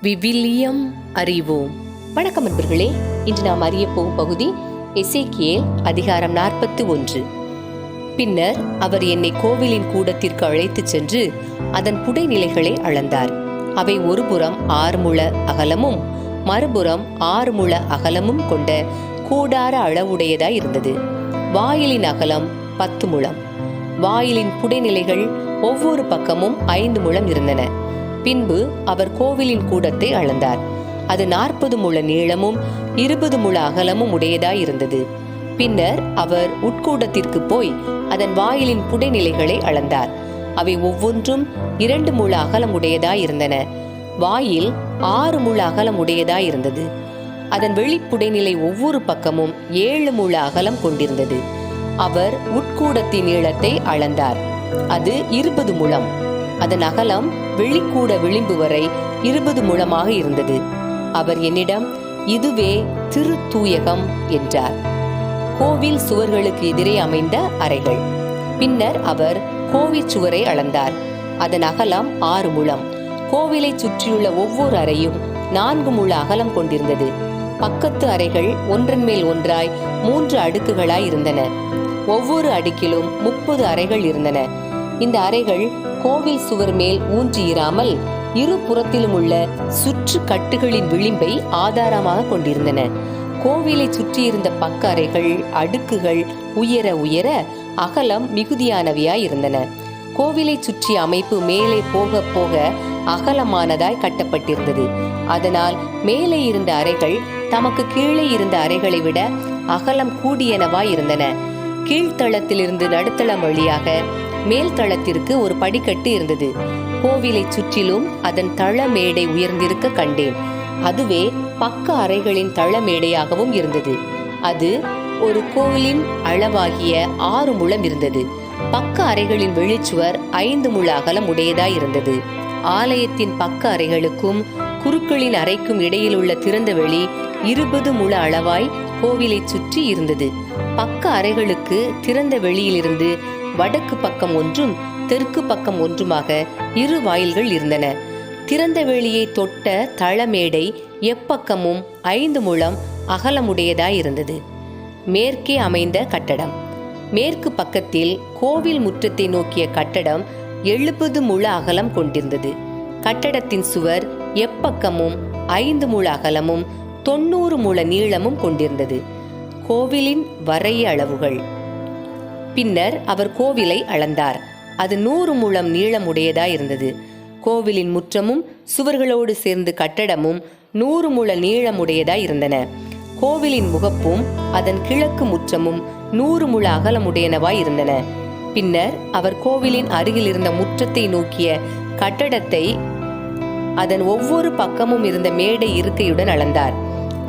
விவிலியம் அறிவோம். வணக்கம் நண்பர்களே. இன்று நாம் அறிய போகும் பகுதி எசேக்கியேல் அதிகாரம் 41. பின்னர் அவர் என்னை கோவிலின் கூடத்திற்கு அழைத்துச் சென்று அதன் புடைநிலைகளை அளந்தார். அவை ஒரு புறம் 6 முழ அகலமும் மறுபுறம் 6 முழ அகலமும் கொண்ட கூடார அளவுடையதாய் இருந்தது. வாயிலின் அகலம் 10 முழம். வாயிலின் புடைநிலைகள் ஒவ்வொரு பக்கமும் 5 முழம் இருந்தன. பின்பு அவர் கோவிலின் கூடத்தை அளந்தார். அது 40 முழ நீளமும் 20 முழ அகலமும் உடையதாய் இருந்தது. பின்னர் அவர் உட்கூடத்திற்கு போய் அதன் வாயிலின் புடைநிலைகளை அளந்தார். அவை ஒவ்வொன்றும் 2 முழ அகலம் உடையதாய் இருந்தன. வாயில் 6 முழ அகலம் உடையதாய் இருந்தது. அதன் வெளிப்புடைநிலை ஒவ்வொரு பக்கமும் 7 முழ அகலம் கொண்டிருந்தது. அவர் உட்கூடத்தின் நீளத்தை அளந்தார். அது 20 முழம். அதன் அகலம் வெளிக்கூட விளிம்பு வரை 20 முழமாக இருந்தது. அவர் என்னிடம், இதுவே திருத்தூயகம் என்றார். கோவில் சுவர்களுக்கு எதிரே அமைந்த அறைகள். பின்னர் அவர் கோவில் சுவரை அளந்தார். அதன் அகலம் 6 முழம். கோவிலை சுற்றியுள்ள ஒவ்வொரு அறையும் 4 முழ அகலம் கொண்டிருந்தது. பக்கத்து அறைகள் ஒன்றன் மேல் ஒன்றாய் 3 அடுக்குகளாய் இருந்தன. ஒவ்வொரு அடுக்கிலும் 30 அறைகள் இருந்தன. இந்த அறைகள் கோவில் சுவர் மேல் ஊன்றியிராமல் இரு புறத்திலும் உள்ள சுற்று கட்டுகளின் விளிம்பை ஆதாரமாக கொண்டிருந்தன. கோவிலை சுற்றியிருந்த பக்க அறைகள் அடுக்குகள் உயர உயர அகலம் மிகுதியானவையாய் இருந்தன. கோவிலை சுற்றிய அமைப்பு மேலே போக போக அகலமானதாய் கட்டப்பட்டிருந்தது. அதனால் மேலே இருந்த அறைகள் தமக்கு கீழே இருந்த அறைகளை விட அகலம் கூடியனவாய் இருந்தன. கீழ்த்தளத்திலிருந்து நடுத்தளம் வழியாக மேல் தளத்திற்கு ஒரு படிக்கட்டு இருந்தது. கோவிலை சுற்றிலும் அதன் தள மேடை உயர்ந்திருக்க கண்டேன். அதுவே பக்க அறைகளின் தள மேடையாகவும் இருந்தது. அது ஒரு கோவிலின் அளவாகிய 6 முழம் இருந்தது. பக்க அறைகளின் வெளிச்சுவர் 5 முழ அகலம் உடையதாய் இருந்தது. ஆலயத்தின் பக்க அறைகளுக்கும் குருக்களின் அறைக்கும் இடையில் உள்ள திறந்த வெளி 20 முழ அளவாய் கோவிலை சுற்றி இருந்தது. பக்க அறைகளுக்கு திறந்த வெளியிலிருந்து வடக்கு பக்கம் ஒன்றும் தெற்கு பக்கம் ஒன்றுமாக 2 வாயில்கள் இருந்தன. திறந்த வெளியை தொட்ட தளமேடை எப்பக்கமும் 5 முழம் அகலமுடையதாய் இருந்தது. மேற்கே அமைந்த கட்டடம். மேற்கு பக்கத்தில் கோவில் முற்றத்தை நோக்கிய கட்டடம் 70 முழ அகலம் கொண்டிருந்தது. கட்டடத்தின் சுவர் எப்பக்கமும் 5 முழ அகலமும் 90 முழ நீளமும் கொண்டிருந்தது. கோவிலின் வரைய அளவுகள். பின்னர் அவர் கோவிலை அளந்தார். அது 100 முழம் நீளமுடையதாய் இருந்தது. கோவிலின் முற்றமும் சுவர்களோடு சேர்ந்து கட்டடமும் 100 முழ நீளமுடையதாய் இருந்தன. கோவிலின் முகப்பும் அதன் கிழக்கு முற்றமும் 100 முழ அகலமுடையனவாய் இருந்தன. பின்னர் அவர் கோவிலின் அருகில் இருந்த முற்றத்தை நோக்கிய கட்டடத்தை அதன் ஒவ்வொரு பக்கமும் இருந்த மேடை இருக்கையுடன் அளந்தார்.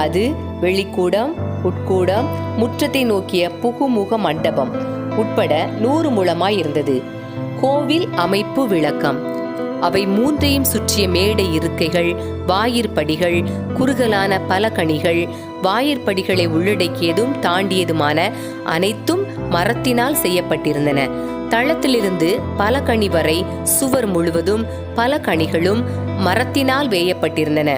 அது வெளிக்கூடம், உட்கூடம், முற்றத்தை நோக்கிய புகுமுக மண்டபம் உட்பட 100 முழமாய் இருந்தது. கோவில் அமைப்பு விளக்கம். அவை 3ஐயும் சுற்றிய மேடை இருக்கைகள், வாயிற்படிகள், குறுகலான பலகணிகள், வாயிற்படிகளை உள்ளடக்கியதும் தாண்டியதுமான அனைத்தும் மரத்தினால் செய்யப்பட்டிருந்தன. தளத்திலிருந்து பலகணி வரை சுவர் முழுவதும் பலகணிகளும் மரத்தினால் வேயப்பட்டிருந்தன.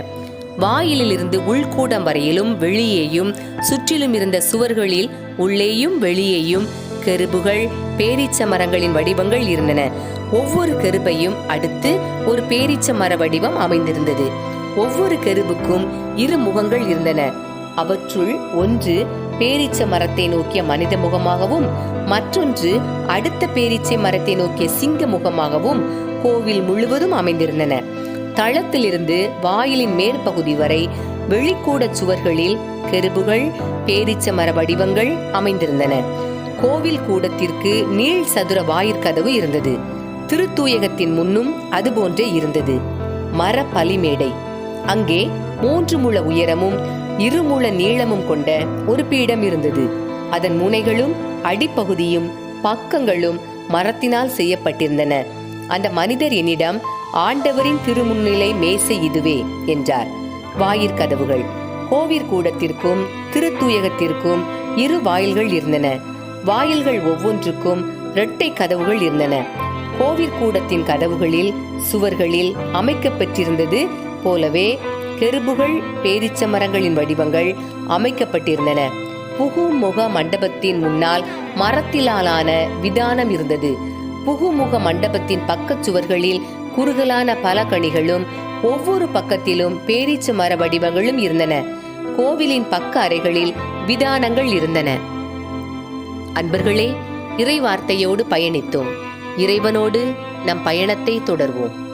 வாயிலிருந்து உள்கூடம் வரையிலும் வெளியேயும் சுற்றிலும் இருந்த சுவர்களில் உள்ளேயும் வெளியேயும் கெருபுகள், பேரீச்ச மரங்களின் வடிவங்கள் இருந்தன. ஒவ்வொரு கெருபையும் அடுத்து ஒரு பேரீச்ச மர வடிவம் அமைந்திருந்தது. ஒவ்வொரு கெருபுக்கும் 2 முகங்கள் இருந்தன. அவற்றுள் ஒன்று பேரீச்ச மரத்தை நோக்கிய மனித முகமாகவும் மற்றொன்று அடுத்த பேரீச்சை மரத்தை நோக்கிய சிங்க முகமாகவும் கோவில் முழுவதும் அமைந்திருந்தன. தளத்திலிருந்து வாயிலின் மேற்பகுதி வரை வெளிக்கூட சுவர்களில் கெருபுகள், பேரீச்ச மர வடிவங்கள் அமைந்திருந்தன. கோவில் கூடத்திற்கு நீள் சதுர வாயிற்கதவு இருந்தது. திருத்தூயகத்தின் முன்னும் அதுபோன்றே இருந்தது. மர பலிமேடை. அங்கே 3 முழ உயரமும் 2 முழ நீளமும் கொண்ட ஒரு பீடம் இருந்தது. அதன் முனைகளும் அடிப்பகுதியும் பக்கங்களும் மரத்தினால் செய்யப்பட்டிருந்தன. அந்த மனிதர் என்னிடம், ஆண்டவரின் திருமுன்னிலை மேசை இதுவே என்றார். வாயிற்கதவுகள். கோவில் கூடத்திற்கும் திருத்தூயகத்திற்கும் 2 வாயில்கள் இருந்தன. வாயில்கள் ஒவ்வொன்றுக்கும் 2 கதவுகள் இருந்தன. கோவில் கூடத்தின் கதவுகளில் சுவர்களில் அமைக்கப்பட்டிருந்தது போலவே கெருபுகள் பேரீச்ச மரங்களின் வடிவங்கள் அமைக்கப்பட்டிருந்தன. புகுமுக மண்டபத்தின் முன்னால் மரத்திலான விதானம் இருந்தது. புகுமுக மண்டபத்தின் பக்கச் சுவர்களில் குறுகலான பலகணிகளும் ஒவ்வொரு பக்கத்திலும் பேரீச்ச மர வடிவங்களும் இருந்தன. கோவிலின் பக்க அறைகளில் விதானங்கள் இருந்தன. அன்பர்களே, இறை வார்த்தையோடு பயணித்தோம். இறைவனோடு நம் பயணத்தை தொடர்வோம்.